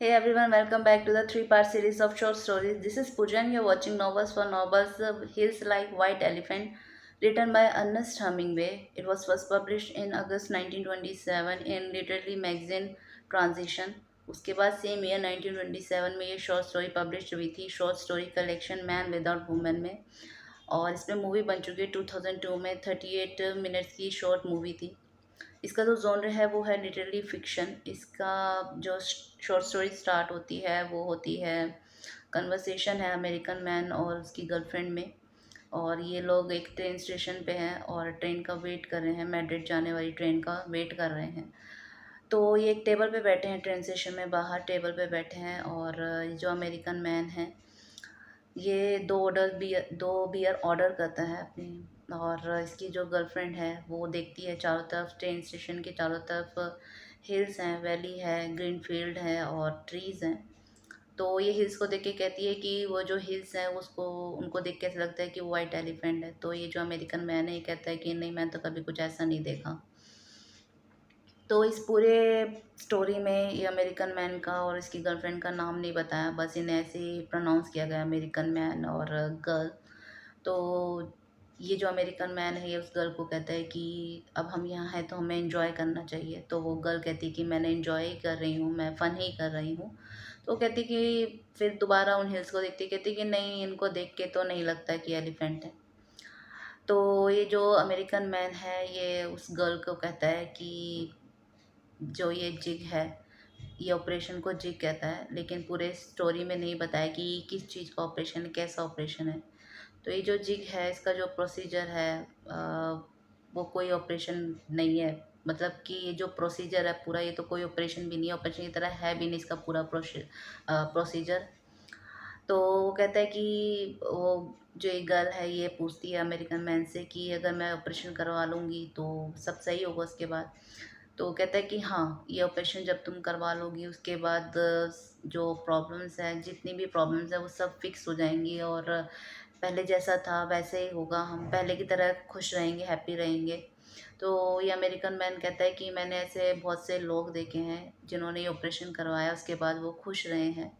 Hey everyone, welcome back to the three-part series of short stories. This is Pooja and you're watching Novels for Novels Hills Like White Elephant, written by Ernest Hemingway. It was first published in August 1927 in Literary Magazine Transition. उसके बाद same year 1927 में ये short story publish हुई थी short story collection man without women में। और इसमें movie बन चुकी है 2002 में। 38 मिनट्स की शॉर्ट मूवी थी। इसका जो जॉनर है वो है लिटरली फिक्शन। इसका जो शॉर्ट स्टोरी स्टार्ट होती है वो होती है कन्वर्सेशन है अमेरिकन मैन और उसकी गर्लफ्रेंड में। और ये लोग एक ट्रेन स्टेशन पे हैं और ट्रेन का वेट कर रहे हैं, मैड्रिड जाने वाली ट्रेन का वेट कर रहे हैं। तो ये एक टेबल पे बैठे हैं, ट्रेन स्टेशन में बाहर टेबल पे बैठे हैं। और ये जो अमेरिकन मैन है ये दो बियर ऑर्डर करता है अपनी। और इसकी जो गर्लफ्रेंड है वो देखती है चारों तरफ, ट्रेन स्टेशन के चारों तरफ हिल्स हैं, वैली है, ग्रीन फील्ड है और ट्रीज़ हैं। तो ये हिल्स को देख के कहती है कि वो जो हिल्स हैं उसको उनको देख के ऐसा लगता है कि वो वाइट एलिफेंट है। तो ये जो अमेरिकन मैन है ये कहता है कि नहीं, मैं तो कभी कुछ ऐसा नहीं देखा। तो इस पूरे स्टोरी में ये अमेरिकन मैन का और इसकी गर्लफ्रेंड का नाम नहीं बताया, बस इन्हें ऐसे ही प्रोनाउंस किया गया अमेरिकन मैन और गर्ल। तो ये जो अमेरिकन मैन है ये उस गर्ल को कहता है कि अब हम यहाँ हैं तो हमें एंजॉय करना चाहिए। तो वो गर्ल कहती है कि मैंने एंजॉय ही कर रही हूँ, मैं फ़न ही कर रही हूँ। तो वो कहती कि फिर दोबारा उन हिल्स को देखती, कहती कि नहीं, इनको देख के तो नहीं लगता कि एलिफेंट है। तो ये जो अमेरिकन मैन है ये उस गर्ल को कहता है कि जो ये जिग है, ये ऑपरेशन को जिग कहता है, लेकिन पूरे स्टोरी में नहीं बताया कि ये किस चीज़ का ऑपरेशन है, कैसा ऑपरेशन है। तो ये जो जिग है इसका जो प्रोसीजर है वो कोई ऑपरेशन नहीं है। मतलब कि ये जो प्रोसीजर है पूरा, ये तो कोई ऑपरेशन भी नहीं है, ऑपरेशन की तरह है भी नहीं इसका पूरा प्रोसीजर। तो वो कहता है कि वो जो एक गर्ल है ये पूछती है अमेरिकन मैन से कि अगर मैं ऑपरेशन करवा लूँगी तो सब सही होगा उसके बाद। तो वो कहता है कि हाँ, ये ऑपरेशन जब तुम करवा लोगी उसके बाद जो प्रॉब्लम्स हैं, जितनी भी प्रॉब्लम्स हैं वो सब फिक्स हो जाएंगी और पहले जैसा था वैसे ही होगा, हम पहले की तरह खुश रहेंगे, हैप्पी रहेंगे। तो ये अमेरिकन मैन कहता है कि मैंने ऐसे बहुत से लोग देखे हैं जिन्होंने ये ऑपरेशन करवाया उसके बाद वो खुश रहे हैं।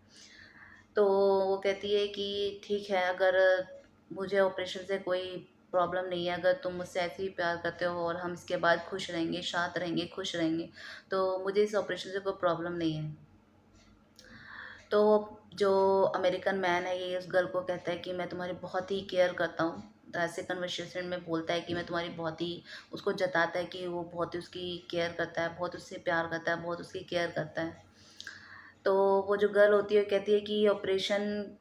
तो वो कहती है कि ठीक है, अगर मुझे ऑपरेशन से कोई प्रॉब्लम नहीं है, अगर तुम मुझसे ऐसे ही प्यार करते हो और हम इसके बाद खुश रहेंगे, शांत रहेंगे, खुश रहेंगे, तो मुझे इस ऑपरेशन से कोई प्रॉब्लम नहीं है। तो जो अमेरिकन मैन है ये उस गर्ल को कहता है कि मैं तुम्हारी बहुत ही केयर करता हूँ। तो ऐसे कन्वर्सेशन में बोलता है कि मैं तुम्हारी बहुत ही, उसको जताता है कि वो बहुत ही उसकी केयर करता है, बहुत उससे प्यार करता है, बहुत उसकी केयर करता है। तो वो जो गर्ल होती है कहती है कि ऑपरेशन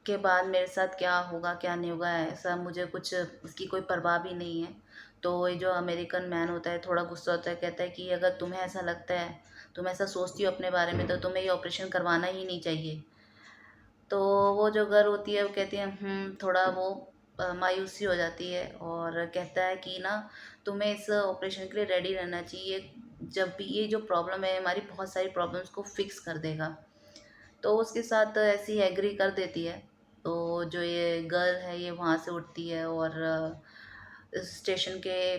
के बाद मेरे साथ क्या होगा क्या नहीं होगा ऐसा मुझे कुछ उसकी कोई परवाह भी नहीं है। तो ये जो अमेरिकन मैन होता है थोड़ा गुस्सा होता है, कहता है कि अगर तुम्हें ऐसा लगता है, तुम ऐसा सोचती हो अपने बारे में, तो तुम्हें ये ऑपरेशन करवाना ही नहीं चाहिए। तो वो जो गर्ल होती है वो कहती है थोड़ा वो मायूसी हो जाती है और कहता है कि ना, तुम्हें इस ऑपरेशन के लिए रेडी रहना चाहिए। जब भी ये जो प्रॉब्लम है हमारी बहुत सारी प्रॉब्लम्स को फिक्स कर देगा। तो उसके साथ ऐसी एग्री कर देती है। तो जो ये गर्ल है ये वहाँ से उठती है और स्टेशन के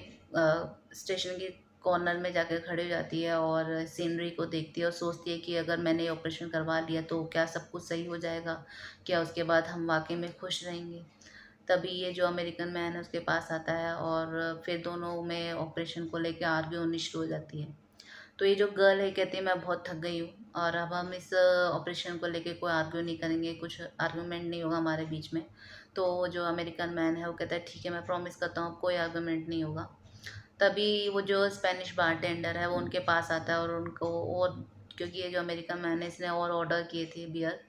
स्टेशन के कॉर्नर में जाकर खड़ी हो जाती है और सीनरी को देखती है और सोचती है कि अगर मैंने ये ऑपरेशन करवा लिया तो क्या सब कुछ सही हो जाएगा, क्या उसके बाद हम वाकई में खुश रहेंगे। तभी ये जो अमेरिकन मैन है उसके पास आता है और फिर दोनों में ऑपरेशन को लेकर आर्ग्यू होनी शुरू हो जाती है। तो ये जो गर्ल है कहती है मैं बहुत थक गई हूँ और अब हम इस ऑपरेशन को लेके कोई आर्ग्यू नहीं करेंगे, कुछ आर्गुमेंट नहीं होगा हमारे बीच में। तो जो अमेरिकन मैन है वो कहता है ठीक है, मैं प्रॉमिस करता हूँ कोई आर्गुमेंट नहीं होगा। तभी वो जो स्पेनिश बारटेंडर है वो उनके पास आता है और उनको, और क्योंकि ये जो अमेरिकन मैन है इसने और ऑर्डर किए थे बियर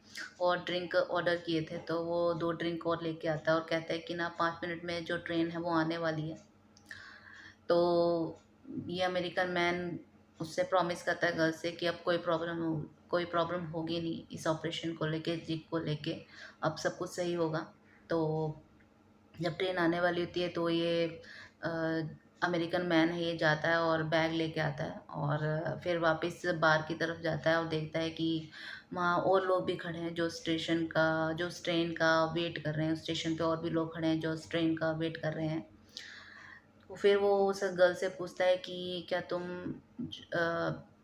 और ड्रिंक ऑर्डर किए थे, तो वो 2 ड्रिंक और लेके आता है और कहता है कि ना 5 मिनट में जो ट्रेन है वो आने वाली है। तो ये अमेरिकन मैन उससे प्रॉमिस करता है गर्ल से कि अब कोई प्रॉब्लम होगी नहीं इस ऑपरेशन को लेके, जिग को लेके, अब सब कुछ सही होगा। तो जब ट्रेन आने वाली होती है तो ये अमेरिकन मैन है ये जाता है और बैग लेके आता है और फिर वापस बार की तरफ जाता है और देखता है कि वहाँ और लोग भी खड़े हैं जो उस ट्रेन का वेट कर रहे हैं। उस स्टेशन पे और भी लोग खड़े हैं जो उस ट्रेन का वेट कर रहे हैं। तो फिर वो उस गर्ल से पूछता है कि क्या तुम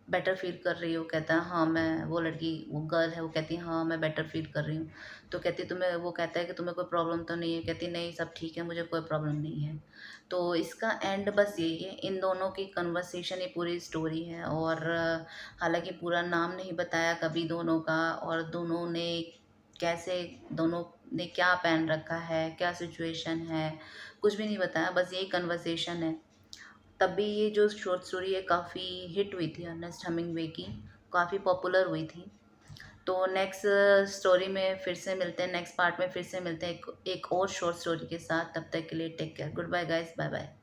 बेटर फील कर रही हो? कहता है हाँ मैं, वो लड़की वो गर्ल है वो कहती है हाँ मैं बेटर फील कर रही हूँ। तो कहती तुम्हें, वो कहता है कि तुम्हें कोई प्रॉब्लम तो नहीं है? कहती नहीं सब ठीक है, मुझे कोई प्रॉब्लम नहीं है। तो इसका एंड बस यही है, इन दोनों की कन्वर्सेशन ही पूरी स्टोरी है। और हालांकि पूरा नाम नहीं बताया कभी दोनों का, और दोनों ने कैसे, दोनों ने क्या पहन रखा है, क्या सिचुएशन है, कुछ भी नहीं बताया, बस यही कन्वर्सेशन है। तब भी ये जो शॉर्ट स्टोरी है काफ़ी हिट हुई थी अर्नेस्ट हमिंगवे की, काफ़ी पॉपुलर हुई थी। तो नेक्स्ट स्टोरी में फिर से मिलते हैं, नेक्स्ट पार्ट में फिर से मिलते हैं एक और शॉर्ट स्टोरी के साथ। तब तक के लिए take care, goodbye guys, bye bye.